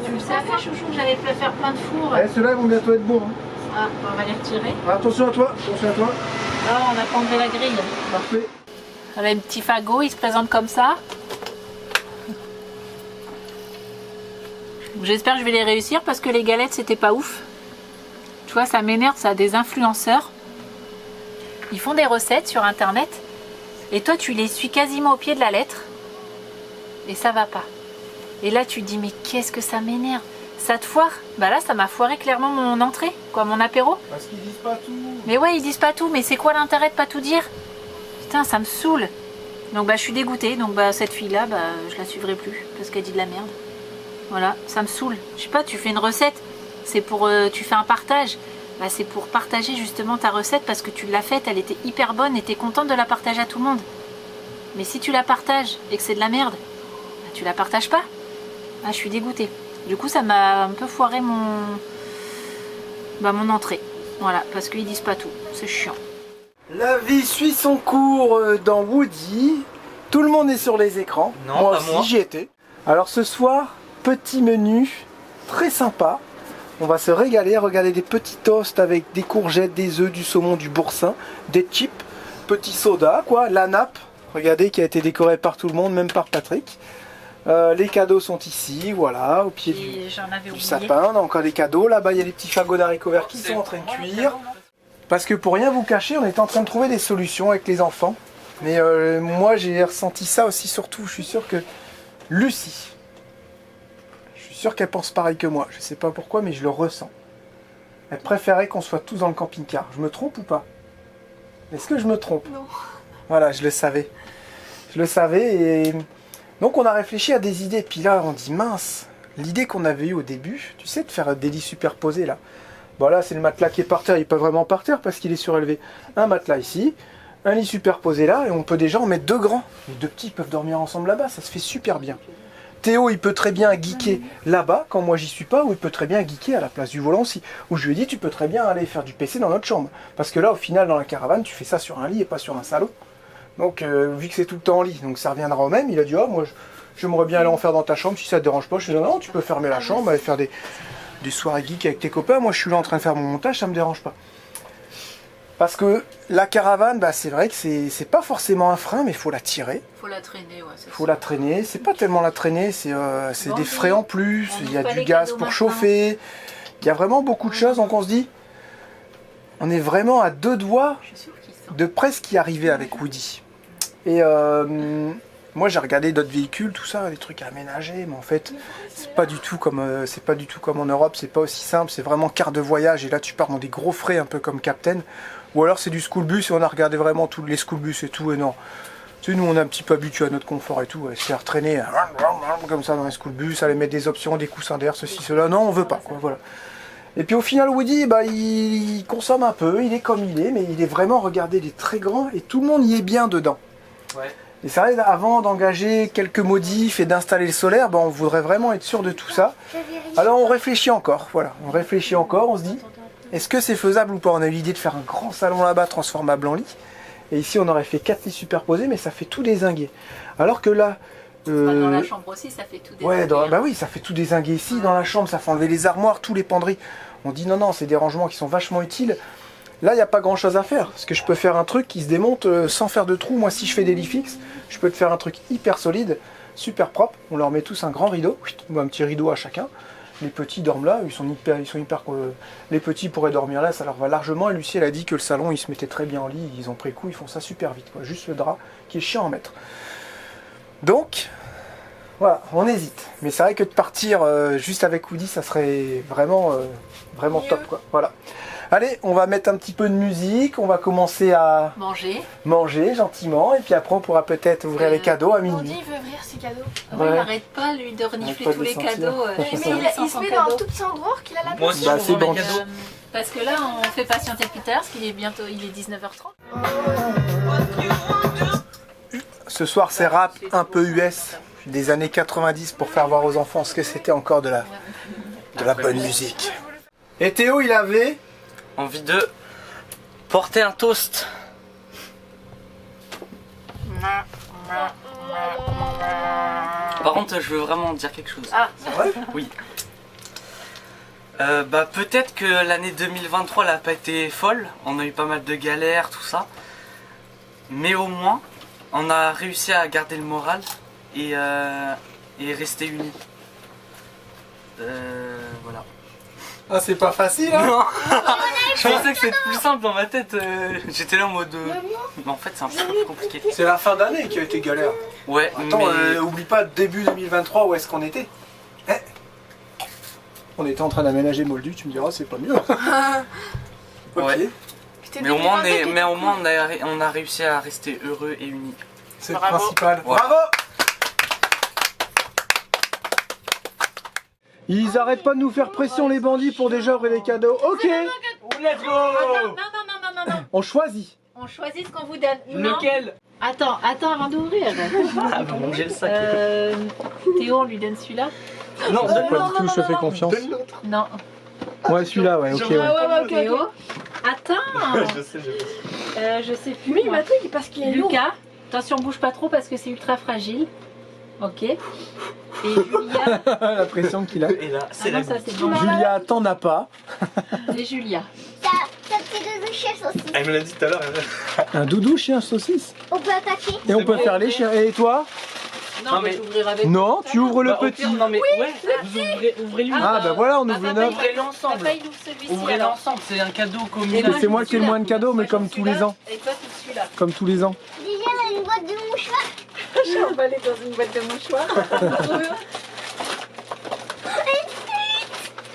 Tu le savais, chouchou, que j'allais faire plein de fours. Eh, ceux-là ils vont bientôt être bons. Hein. Ah, on va les retirer. Ah, attention à toi, attention à toi. Ah, on a pas enlevé la grille. Parfait. Voilà, un petit fagot, il se présente comme ça. J'espère que je vais les réussir parce que les galettes c'était pas ouf. Tu vois, ça m'énerve, ça a des influenceurs. Ils font des recettes sur internet et toi tu les suis quasiment au pied de la lettre et ça va pas. Et là tu te dis mais qu'est-ce que ça m'énerve. Ça te foire? Bah là ça m'a foiré clairement mon entrée, quoi, mon apéro. Parce qu'ils disent pas tout. Mais ouais, ils disent pas tout, mais c'est quoi l'intérêt de pas tout dire? Putain, ça me saoule. Donc bah je suis dégoûtée, donc bah cette fille-là, bah je la suivrai plus parce qu'elle dit de la merde. Voilà, ça me saoule. Je sais pas, tu fais une recette, c'est pour tu fais un partage. Bah c'est pour partager justement ta recette parce que tu l'as faite, elle était hyper bonne et t'es contente de la partager à tout le monde. Mais si tu la partages et que c'est de la merde, bah tu la partages pas. Ah, je suis dégoûtée. Du coup, ça m'a un peu foiré mon entrée. Voilà, parce qu'ils disent pas tout. C'est chiant. La vie suit son cours dans Woody. Tout le monde est sur les écrans. Non, moi pas aussi moi. j'y étais. Alors ce soir, petit menu très sympa. On va se régaler, regarder des petits toasts avec des courgettes, des œufs, du saumon, du boursin, des chips, petit soda, quoi, la nappe. Regardez, qui a été décorée par tout le monde, même par Patrick. Les cadeaux sont ici, voilà, au pied Et j'en avais du oublié. sapin. On a encore des cadeaux. Là-bas, il y a des petits fagots d'haricots verts qui sont en train de cuire. Parce que pour rien vous cacher, on est en train de trouver des solutions avec les enfants. Mais moi, j'ai ressenti ça aussi, surtout. Je suis sûr que Lucie, je suis sûr qu'elle pense pareil que moi. Je sais pas pourquoi, mais je le ressens. Elle préférait qu'on soit tous dans le camping-car. Je me trompe ou pas? Est-ce que je me trompe? Non. Voilà, je le savais. Je le savais et... Donc on a réfléchi à des idées. Puis là, on dit mince, l'idée qu'on avait eue au début, tu sais, de faire des lits superposés là. Bon là, c'est le matelas qui est par terre. Il est pas vraiment par terre parce qu'il est surélevé. Un matelas ici, un lit superposé là, et on peut déjà en mettre deux grands. Les deux petits peuvent dormir ensemble là-bas, ça se fait super bien. Théo, il peut très bien geeker là-bas, quand moi j'y suis pas, ou il peut très bien geeker à la place du volant aussi. Ou je lui ai dit, tu peux très bien aller faire du PC dans notre chambre. Parce que là, au final, dans la caravane, tu fais ça sur un lit et pas sur un salon. Donc, vu que c'est tout le temps en lit, donc ça reviendra au même, il a dit, oh, moi, j'aimerais bien aller en faire dans ta chambre, si ça te dérange pas. Je lui ai dit, non, tu peux fermer la chambre, aller faire des soirées geek avec tes copains. Moi, je suis là en train de faire mon montage, ça me dérange pas. Parce que la caravane, bah, c'est vrai que c'est pas forcément un frein, mais il faut la tirer. Faut la traîner, ouais. Il faut la traîner. C'est pas tellement la traîner, c'est Bon, des frais en plus. on Il y a dit pas du les gaz cadeaux pour maintenant. chauffer. Il y a vraiment beaucoup de choses. Donc on se dit, on est vraiment à deux doigts Je suis sûre qu'ils sont. de presque y arriver avec Woody. Et moi j'ai regardé d'autres véhicules, tout ça, des trucs à aménager, mais en fait c'est pas du tout comme en Europe, c'est pas aussi simple, c'est vraiment carte de voyage et là tu pars dans des gros frais un peu comme Captain, ou alors c'est du school bus et on a regardé vraiment tous les school bus et tout et non. Tu sais, nous on est un petit peu habitués à notre confort et tout, se faire traîner comme ça dans les school bus, aller mettre des options, des coussins d'air, ceci, cela, non on veut pas quoi, voilà. Et puis au final Woody, bah, il consomme un peu, il est comme il est, mais il est vraiment, regardez, il est très grand et tout le monde y est bien dedans. Ouais. Et c'est vrai, avant d'engager quelques modifs et d'installer le solaire, ben, on voudrait vraiment être sûr de tout ça. Alors on réfléchit encore, voilà, on réfléchit encore, on se dit, est-ce que c'est faisable ou pas? On a eu l'idée de faire un grand salon là-bas transformable en lit. Et ici on aurait fait 4 lits superposés, mais ça fait tout dézinguer. Alors que là... Dans la chambre aussi, ça fait tout des Ouais, bah oui, ça fait tout dézinguer ici, dans la chambre, ça fait enlever les armoires, tous les penderies. On dit non, non, c'est des rangements qui sont vachement utiles. Là, il n'y a pas grand chose à faire, parce que je peux faire un truc qui se démonte sans faire de trous. Moi, si je fais des lits fixes, je peux te faire un truc hyper solide, super propre. On leur met tous un grand rideau, ou un petit rideau à chacun. Les petits dorment là, ils sont hyper les petits pourraient dormir là, ça leur va largement. Et Lucie, elle a dit que le salon, ils se mettaient très bien en lit, ils ont pris le coup, ils font ça super vite, quoi. Juste le drap qui est chiant à mettre. Donc, voilà, on hésite. Mais c'est vrai que de partir juste avec Woody, ça serait vraiment, vraiment top, quoi. Voilà. Allez, on va mettre un petit peu de musique, on va commencer à manger gentiment, et puis après on pourra peut-être ouvrir les cadeaux à Andy, minuit. il veut ouvrir ses cadeaux. Ouais, il n'arrête pas, lui, de renifler pas tous de les sentir. cadeaux. Mais il se met dans un tout petit endroit qu'il a la Moi place. aussi, Bah, je c'est prends bon. mes cadeaux. Parce que là, on fait patienter Peter, parce qu'il est bientôt, il est 19h30. Ce soir c'est rap un peu US, des années 90 pour faire voir aux enfants ce que c'était encore de la bonne musique. Et Théo, il avait... Envie de porter un toast. Par contre, je veux vraiment dire quelque chose. Ah, Ouais. Oui. Bah peut-être que l'année 2023 elle a pas été folle, on a eu pas mal de galères, tout ça. Mais au moins, on a réussi à garder le moral et rester unis. Voilà. Ah, c'est pas facile, hein? Non. Je pensais que c'était plus simple dans ma tête. J'étais là en mode. Mais en fait, c'est un peu plus compliqué. C'est la fin d'année qui a été galère. Ouais, Attends, mais. oublie pas, début 2023, où est-ce qu'on était? On était en train d'aménager Moldu, tu me diras, c'est pas mieux. Ok. Ouais. Putain, Mais au moins, 2022, on a réussi à rester heureux et unis. C'est le Bravo. principal. Ouais. Bravo! Ils arrêtent pas de nous faire pression, les bandits, pour déjà ouvrir les cadeaux. Ok, Let's go. non. on choisit. On choisit ce qu'on vous donne. Non. Lequel? Attends avant d'ouvrir. Ah bon, j'ai le sac. Théo, on lui donne celui-là? Non, Pas du tout, je te fais confiance. Non. Ouais, celui-là, ouais, ok. Ouais. Théo. Attends. Je sais, Je sais plus. Oui, moi. mais truc parce qu'il est lourd. Lucas, attention, bouge pas trop parce que c'est ultra fragile. Ok. Et Julia. La pression qu'il a. Et là, c'est Ah non, la ça c'est bon. Julia, t'en as pas. Et Julia. Ta petite doudou chef aussi. Elle me l'a dit tout à l'heure. Un doudou chien saucisse. On peut attaquer. Et on peut faire les chiens. Et toi? Non, mais j'ouvrirai avec Non, tu ouvres le Bah, au petit. pire, non mais ouais, vous ouvrez-lui. Ah bah voilà, on ouvre une offre. Ouvrez-le ensemble. Papa, il ouvre celui-ci. Ouvrez-le alors. ensemble, c'est un cadeau Et communal. C'est moi qui ai le celui-là. moins de cadeaux, mais Moi, comme j'en tous suis les là. ans. Et toi, tout celui-là. Comme tous les ans. Déjà, on a une boîte de mouchoirs. Je suis emballée dans une boîte de mouchoirs.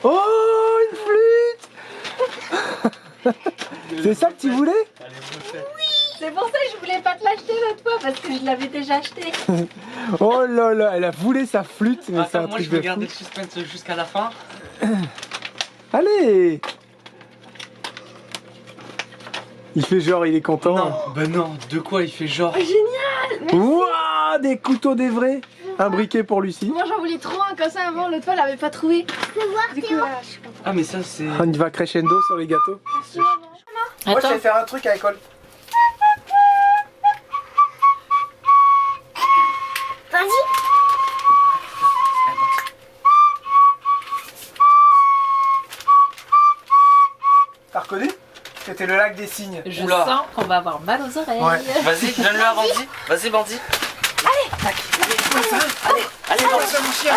Oh, une flûte. C'est ça que tu voulais? C'est pour ça que je voulais pas te l'acheter l'autre fois, parce que je l'avais déjà acheté. Oh là là, elle a voulu sa flûte, mais c'est un Attends, moi truc je vais de garder fou. le suspense jusqu'à la fin. Allez. Il fait genre, il est content. Non, bah non, de quoi il fait genre? Ouah, des couteaux des vrais. Un briquet pour Lucie. Moi j'en voulais trop un comme ça avant, l'autre fois elle avait pas trouvé. Tu peux voir, Du coup, Théo? voilà, je suis contente. Ah mais ça c'est... On y va crescendo sur les gâteaux. Moi, je Attends, vais faire un truc à l'école. Vas-y. T'as reconnu? C'était le lac des cygnes. je Oula. sens qu'on va avoir mal aux oreilles. Ouais. Vas-y, donne-le à Bandit. Vas-y, Bandit. Allez, Bandit. mon chien.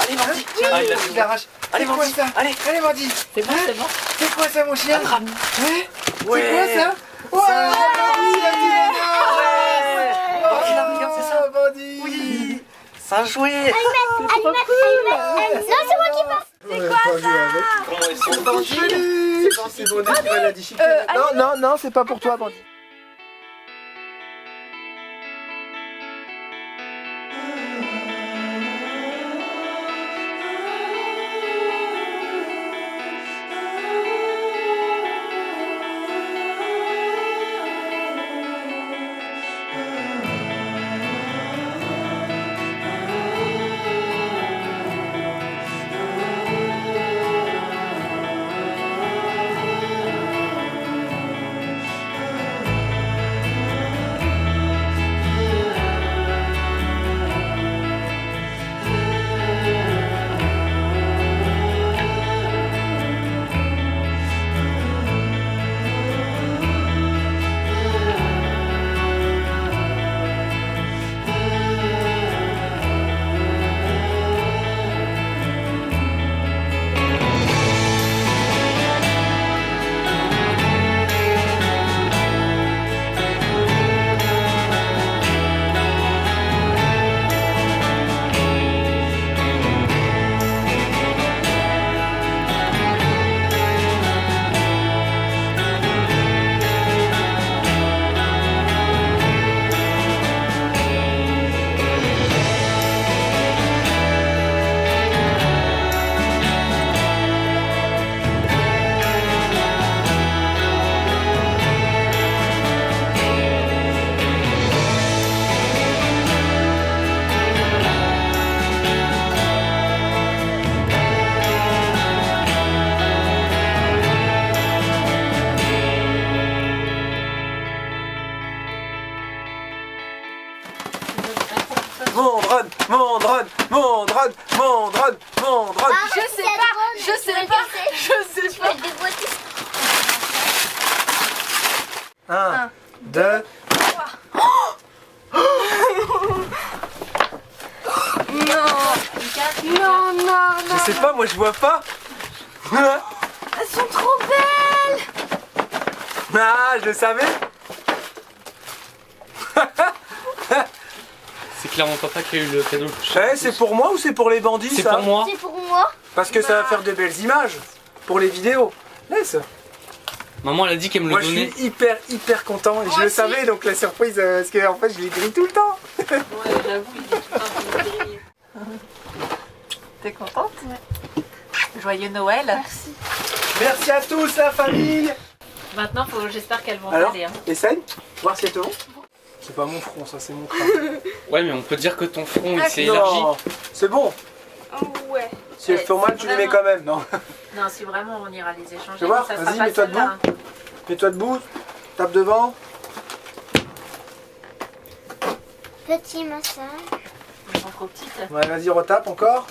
Allez, Bandit. Ah, il a fait Il l'arrache. Allez, C'est quoi Bandit. ça? Allez. Allez, Bandit. C'est bon, c'est bon. C'est quoi ça, mon chien? Attrape. Ouais. Ouais. C'est quoi ça? Ouais, Bandit, il a dit non. Bandit, là, regarde, c'est ça. Bandit. Oui. Ça a joué. Non, c'est moi qui passe. C'est quoi ça? Comment ils sont Bandit? C'est bon, dès qu'il va la déchiqueter. Non, non, c'est pas pour toi, Bandit. Mon drone, mon drone, mon drone, mon drone, mon drone. Je sais pas, je sais pas, je sais pas. Des boîtes. 1, 2, Non, non, je sais pas, moi je vois pas. elles sont trop belles. Ah, je le savais. C'est clairement papa qui a eu le cadeau le plus Eh, c'est pour moi ou c'est pour les bandits C'est ça? pour moi. C'est pour moi. Parce que ça va faire de belles images pour les vidéos. Laisse. Maman elle a dit qu'elle me Moi le je donnait. suis hyper content et je le savais donc la surprise parce que en fait je l'ai grillé tout le temps. Ouais, j'avoue, il est tout un peu grillé. T'es contente? Ouais. Joyeux Noël. Merci. Merci à tous la famille. Maintenant, j'espère qu'elles vont Alors, t'aider. Hein. essaye, voir si elle te bon. C'est pas mon front, ça c'est mon crâne. Ouais mais on peut dire que ton front il s'est élargi. Non, c'est bon. Oh, ouais. Si elles font mal, tu les mets quand même, non? Non, si vraiment on ira les échanger, Tu vois, mais ça sera vas-y, pas mets-toi celle-là, debout. Mets-toi debout, tape devant. Petit massage. hein. Elles sont trop petites. Ouais, vas-y, retape encore.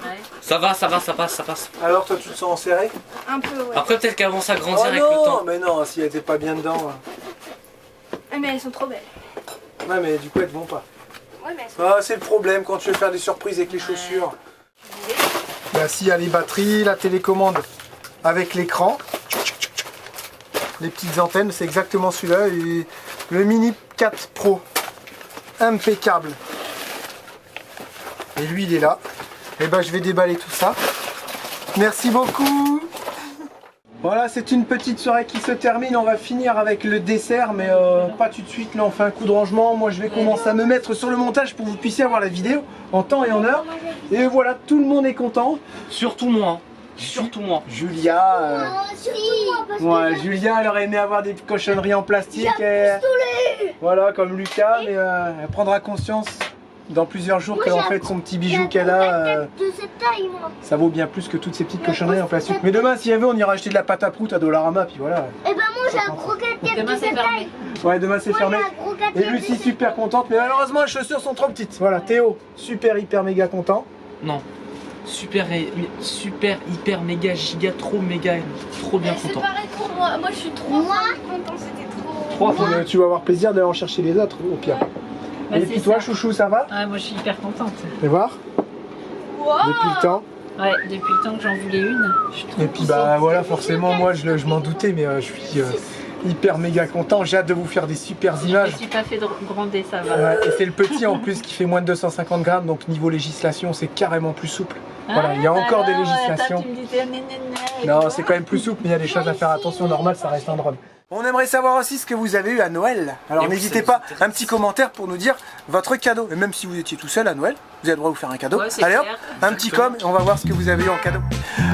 Ouais. Ça va, ça va, ça passe, ça passe. Alors, toi, tu te sens serré? Un peu, ouais. Après peut-être qu'elles vont s'agrandir Oh avec le non, temps. mais non, si elle était pas bien dedans. Ouais, mais elles sont trop belles. Ouais, mais du coup, elles te vont pas. Ouais, mais elles sont Ah, c'est le problème quand tu veux faire des surprises avec les chaussures. Là, si, il y a les batteries, la télécommande avec l'écran. Les petites antennes, c'est exactement celui-là. Et le Mini 4 Pro. Impeccable. Et lui, il est là. Et ben, je vais déballer tout ça. Merci beaucoup. Voilà, c'est une petite soirée qui se termine. On va finir avec le dessert, mais pas tout de suite. Là, on fait un coup de rangement. Moi, je vais commencer à me mettre sur le montage pour que vous puissiez avoir la vidéo en temps et en heure. Et voilà, tout le monde est content. Surtout moi. Surtout moi. Julia, ouais, Julia, elle aurait aimé avoir des cochonneries en plastique. Voilà, comme Lucas, mais elle prendra conscience dans plusieurs jours qu'elle en fait son petit bijou qu'elle a. De cette taille, moi. Ça vaut bien plus que toutes ces petites cochonneries en plastique. Mais demain, si elle veut, on ira acheter de la pâte à prout à Dollarama, puis voilà. Et ben moi j'ai un gros 4x4 Demain, de c'est cette fermé. taille. Ouais, demain c'est fermé. Moi, j'ai un gros 4x4 Et Lucie super contente, mais malheureusement les chaussures sont trop petites. Voilà, Théo, super hyper méga content. Non. Super, hyper, méga, giga, trop méga, trop bien C'est content. pareil pour moi. Moi, je suis trop content. C'était trop. Tu vas avoir plaisir d'aller en chercher les autres au pire. Bah, Et c'est puis toi, ça. chouchou, ça va? Ouais, moi je suis hyper contente. Fais voir. Wow. Depuis le temps. Ouais, depuis le temps que j'en voulais une. Je suis trop Et puis contente. bah voilà, forcément moi je m'en doutais, mais je suis hyper méga content. J'ai hâte de vous faire des super Je images. me suis pas fait gronder, ça va. Ouais, et c'est le petit en plus qui fait moins de 250 grammes, donc niveau législation c'est carrément plus souple. Voilà, il y a encore des législations. Tu me disais, nénéné, Non, c'est quand même plus souple, mais il y a des choses à faire attention. Normal, ça reste un drone. On aimerait savoir aussi ce que vous avez eu à Noël. Alors Et oui, n'hésitez ça pas, nous intéresse. un petit commentaire pour nous dire votre cadeau. Et même si vous étiez tout seul à Noël, vous avez le droit de vous faire un cadeau. Ouais, c'est Allez hop, clair. un petit com et on va voir ce que vous avez eu en cadeau.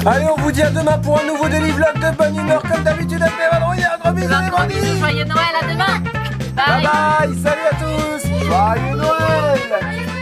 Allez, on vous dit à demain pour un nouveau Daily Vlog de bonne humeur comme d'habitude. Un gros bisous, Un des gros gros bisou, bisous. joyeux Noël, à demain. Bye bye, salut à tous. Joyeux Noël.